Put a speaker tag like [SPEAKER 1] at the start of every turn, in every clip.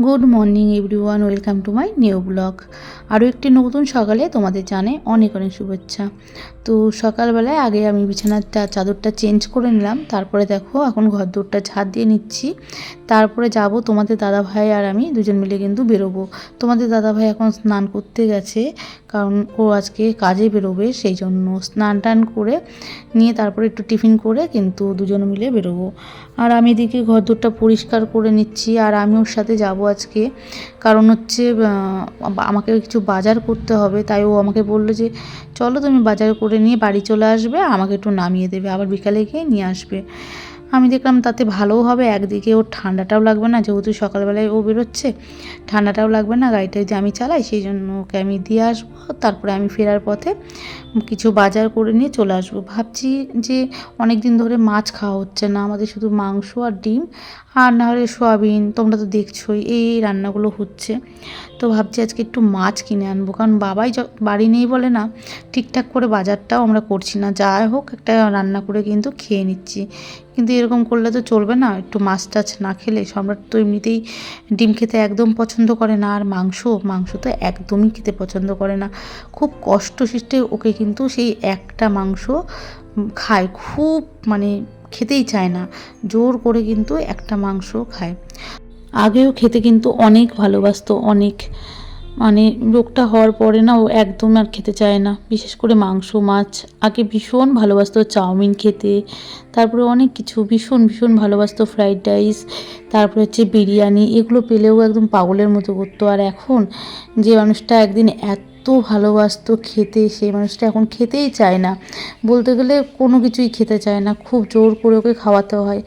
[SPEAKER 1] Good morning everyone, welcome to my new blog. আরও একটি নতুন সকালে তোমাদের জানাই অনেক অনেক শুভেচ্ছা। তো সকালবেলায় আগে আমি বিছানার চাদরটা চেঞ্জ করে নিলাম, তারপরে দেখো এখন ঘর দোরটা ঝাড় দিয়ে নিচ্ছি। তারপরে যাব, তোমাদের দাদাভাই আর আমি দুজন মিলে কিন্তু বেরোবো। তোমাদের দাদাভাই এখন স্নান করতে গেছে, কারণ ও আজকে কাজে বেরোবে, সেই জন্য স্নান টান করে নিয়ে তারপরে একটু টিফিন করে কিন্তু দুজন মিলে বেরোবো। আর আমি এদিকে ঘর দোরটা পরিষ্কার করে নিচ্ছি, আর আমি ওর সাথে যাব আজকে। কারণ হচ্ছে আমাকে কিছু বাজার করতে হবে, তাই ও আমাকে বললো যে চলো তুমি বাজার করে নিয়ে বাড়ি চলে আসবে, আমাকে একটু নামিয়ে দেবে, আবার বিকালে গিয়ে নিয়ে আসবে। আমি দেখলাম তাতে ভালোও হবে, একদিকে ওর ঠান্ডাটাও লাগবে না, যেহেতু সকালবেলায় ও বেরোচ্ছে, ঠান্ডাটাও লাগবে না, গাড়িটা যদি আমি চালাই, সেই জন্য ওকে আমি দিয়ে আসবো। তারপরে আমি ফেরার পথে কিছু বাজার করে নিয়ে চলে আসবো। ভাবছি যে অনেক দিন ধরে মাছ খাওয়া হচ্ছে না, আমাদের শুধু মাংস আর ডিম, আর না হলে সোয়াবিন, তোমরা তো দেখছোই এই রান্নাগুলো হচ্ছে। তো ভাবছি আজকে একটু মাছ কিনে আনবো, কারণ বাবাই বাড়ি নেই বলে না ঠিকঠাক করে বাজারটাও আমরা করছি না, যাই হোক একটা রান্না করে কিন্তু খেয়ে নিচ্ছি। কিন্তু এরকম করলে তো চলবে না, একটু মাছ টাছ না খেলে। সম্রাট তো এমনিতেই ডিম খেতে একদম পছন্দ করে না, আর মাংস তো একদমই খেতে পছন্দ করে না। খুব কষ্ট সৃষ্টে ওকে কিন্তু সেই একটা মাংস খায়, খুব মানে খেতেই চায় না, জোর করে কিন্তু একটা মাংস খায়। আগেও খেতে কিন্তু অনেক ভালোবাসতো, অনেক, মানে রোগটা হওয়ার পরে না ও একদম আর খেতে চায় না, বিশেষ করে মাংস মাছ। আগে ভীষণ ভালোবাসতো চাউমিন খেতে, তারপরে অনেক কিছু ভীষণ ভীষণ ভালোবাসতো, ফ্রাইড রাইস, তারপরে হচ্ছে বিরিয়ানি, এগুলো পেলেও একদম পাগলের মতো করতো। আর এখন যে মানুষটা একদিন এত ভালোবাসতো খেতে, সেই মানুষটা এখন খেতেই চায় না, বলতে গেলে কোনো কিছুই খেতে চায় না, খুব জোর করে ওকে খাওয়াতে হয়।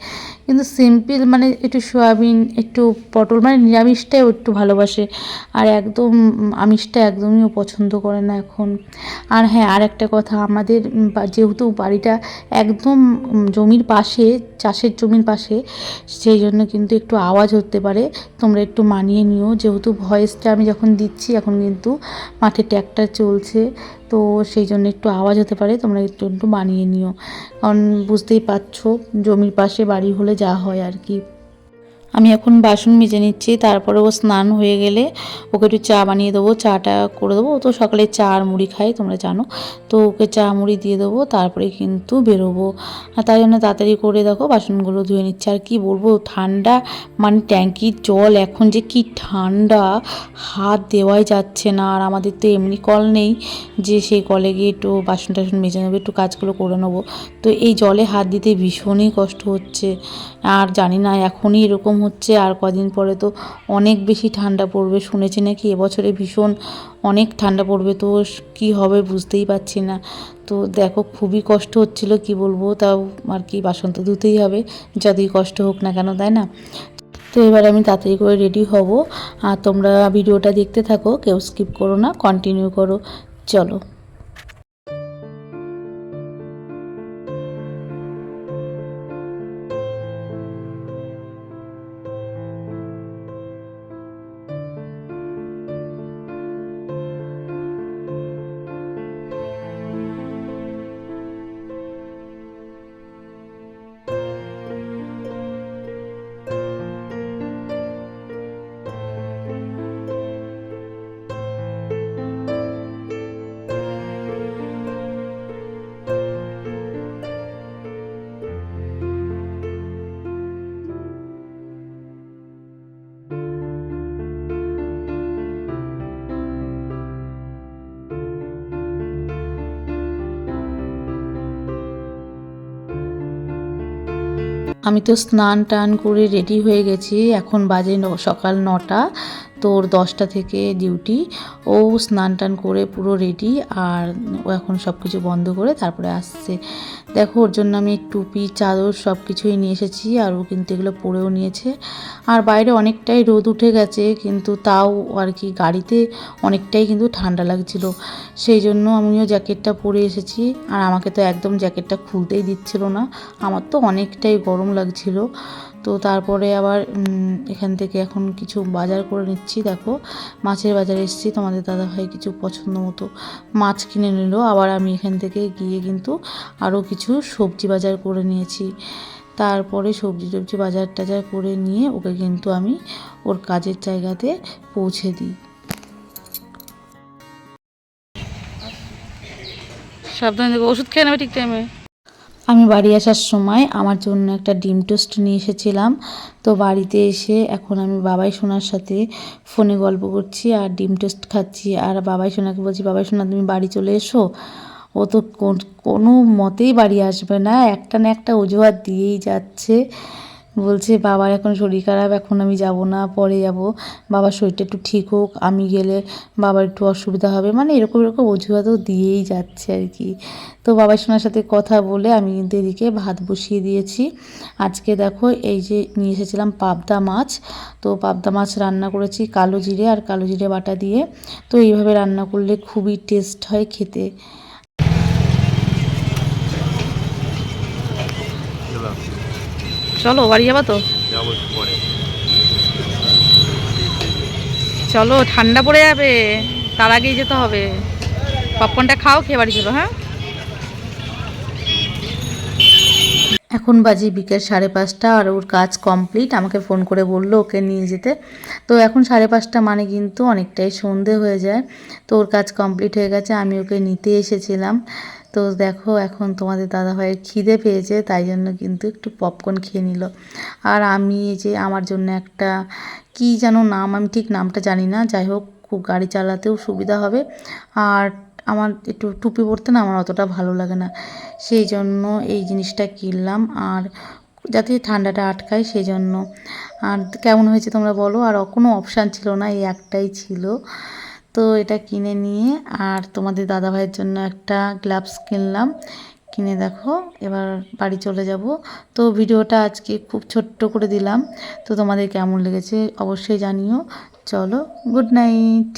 [SPEAKER 1] কিন্তু সিম্পল মানে একটু সয়াবিন, একটু পটল, মানে নিরামিষটাও একটু ভালোবাসে, আর একদম আমিষটা একদমই ও পছন্দ করে না এখন। আর হ্যাঁ, আর একটা কথা, আমাদের যেহেতু বাড়িটা একদম জমির পাশে, চাষের জমির পাশে, সেই জন্য কিন্তু একটু আওয়াজ হতে পারে, তোমরা একটু মানিয়ে নিও। যেহেতু ভয়েসটা আমি যখন দিচ্ছি এখন কিন্তু মাঠে ট্র্যাক্টর চলছে, তো সেই জন্য একটু আওয়াজ হতে পারে, তোমরা একটু একটু মানিয়ে নিও, কারণ বুঝতেই পারছো জমির পাশে বাড়ি হলে যা হয় আর কি। আমি এখন বাসন মেজে নিচ্ছি, তারপরে ও স্নান হয়ে গেলে ওকে একটু চা বানিয়ে দেবো, চাটা করে দেবো। ও তো সকালে চা আর মুড়ি খাই, তোমরা জানো, তো ওকে চা মুড়ি দিয়ে দেবো, তারপরে কিন্তু বেরোবো। আর তাই জন্য তাড়াতাড়ি করে দেখো বাসনগুলো ধুয়ে নিচ্ছে। আর কি বলবো, ঠান্ডা, মানে ট্যাঙ্কির জল এখন যে কি ঠান্ডা, হাত দেওয়াই যাচ্ছে না। আর আমাদের তো এমনি কল নেই যে সেই কলে গিয়ে একটু বাসন টাসন মেজে নেবো, একটু কাজগুলো করে নেবো, তো এই জলে হাত দিতে ভীষণই কষ্ট হচ্ছে। আর জানি না এখনই এরকম হচ্ছে, আর কদিন পরে তো অনেক বেশি ঠান্ডা পড়বে, শুনেছি নাকি এবছরে ভীষণ অনেক ঠান্ডা পড়বে, তো কি হবে বুঝতেই পারছি না। তো দেখো খুবই কষ্ট হচ্ছিল, কি বলবো, তাও আর কি, বাসন তো ধুতেই হবে যতই কষ্ট হোক না কেন, তাই না। তো এবার আমি তাড়াতাড়ি করে রেডি হব, আর তোমরা ভিডিওটা দেখতে থাকো, কেউ স্কিপ করো না, কন্টিনিউ করো, চলো। আমি তো স্নান টান করে রেডি হয়ে গেছি, এখন বাজে সকাল 9টা, তো ওর 10টা থেকে ডিউটি। ও স্নান টান করে পুরো রেডি, আর ও এখন সব কিছু বন্ধ করে তারপরে আসছে। দেখো ওর জন্য আমি টুপি চাদর সব কিছুই নিয়ে এসেছি, আর ও কিন্তু এগুলো পরেও নিয়েছে। আর বাইরে অনেকটাই রোদ উঠে গেছে, কিন্তু তাও আর কি গাড়িতে অনেকটাই কিন্তু ঠান্ডা লাগছিল, সেই জন্য আমিও জ্যাকেটটা পরে এসেছি। আর আমাকে তো একদম জ্যাকেটটা খুলতেই দিচ্ছিল না, আমার তো অনেকটাই গরম লাগছিল। তো তারপরে আবার এখান থেকে এখন কিছু বাজার করে নিচ্ছি। দেখো মাছের বাজারে এসেছি, তোমাদের দাদাভাই কিছু পছন্দ মতো মাছ কিনে নিল, আবার আমি এখান থেকে গিয়ে কিন্তু আরও কিছু সবজি বাজার করে নিয়েছি। তারপরে সবজি টবজি বাজার টাজার করে নিয়ে ওকে কিন্তু আমি ওর কাজের জায়গাতে পৌঁছে দিই। সাবধানে দেখো, ওষুধ খেয়ে নেবে ঠিক টাইমে। আমি বাড়ি আসার সময় আমার জন্য একটা ডিম টোস্ট নিয়ে এসেছিলাম। তো বাড়িতে এসে এখন আমি বাবাই সোনার সাথে ফোনে গল্প করছি আর ডিম টোস্ট খাচ্ছি। আর বাবাই সোনাকে বলছি, বাবাই সোনা তুমি বাড়ি চলে এসো। ও তো কোনো মতেই বাড়ি আসবে না, একটা না একটা অজুহাত দিয়েই যাচ্ছে। বলছে বাবার এখন শরীর খারাপ, এখন আমি যাব না, পরে যাব, বাবার শরীরটা একটু ঠিক হোক, আমি গেলে বাবার একটু অসুবিধা হবে, মানে এরকম এরকম অজুহাতও দিয়েই যাচ্ছে আর কি। তো বাবার সোনার সাথে কথা বলে আমি কিন্তু এদিকে ভাত বসিয়ে দিয়েছি। আজকে দেখো এই যে নিয়ে এসেছিলাম পাবদা মাছ, তো পাবদা মাছ রান্না করেছি কালো জিরে আর কালো জিরে বাটা দিয়ে। তো এইভাবে রান্না করলে খুবই টেস্ট হয় খেতে। চলো বাড়ি যাবা তো? চলো, ঠান্ডা পড়ে যাবে, তার আগেই যেতে হবে। পপকর্নটা খাও, খেয়ে বাড়ি চলো। হ্যাঁ, এখন বাজে বিকেল 5:30 আর ওর কাজ কমপ্লিট। আমাকে ফোন করে বললো ওকে নিয়ে যেতে। তো এখন 5:30 মানে কিন্তু অনেকটাই সন্ধে হয়ে যায়। তো ওর কাজ কমপ্লিট হয়ে গেছে, আমি ওকে নিতে এসেছিলাম। তো দেখো এখন তোমাদের দাদাভাইয়ের খিদে পেয়েছে, তাই জন্য কিন্তু একটু পপকর্ন খেয়ে নিল। আর আমি এই যে আমার জন্য একটা কি যেন নাম, আমি ঠিক নামটা জানি না, যাই হোক খুব গাড়ি চালাতেও সুবিধা হবে। আর আমার একটু টুপি পরতে না আমার অতটা ভালো লাগে না, সেই জন্য এই জিনিসটা কিনলাম, আর যাতে ঠান্ডাটা আটকায় সেই জন্য। আর কেমন হয়েছে তোমরা বলো। আর কোনো অপশান ছিল না, এই একটাই ছিল। তো এটা কিনে নিয়ে আর তোমাদের দাদাভাইয়ের জন্য একটা গ্লাভস কিনলাম, কিনে দেখো এবার বাড়ি চলে যাব। তো ভিডিওটা আজকে খুব ছোট্ট করে দিলাম। তো তোমাদের কেমন লেগেছে অবশ্যই জানিও। চলো, গুড নাইট।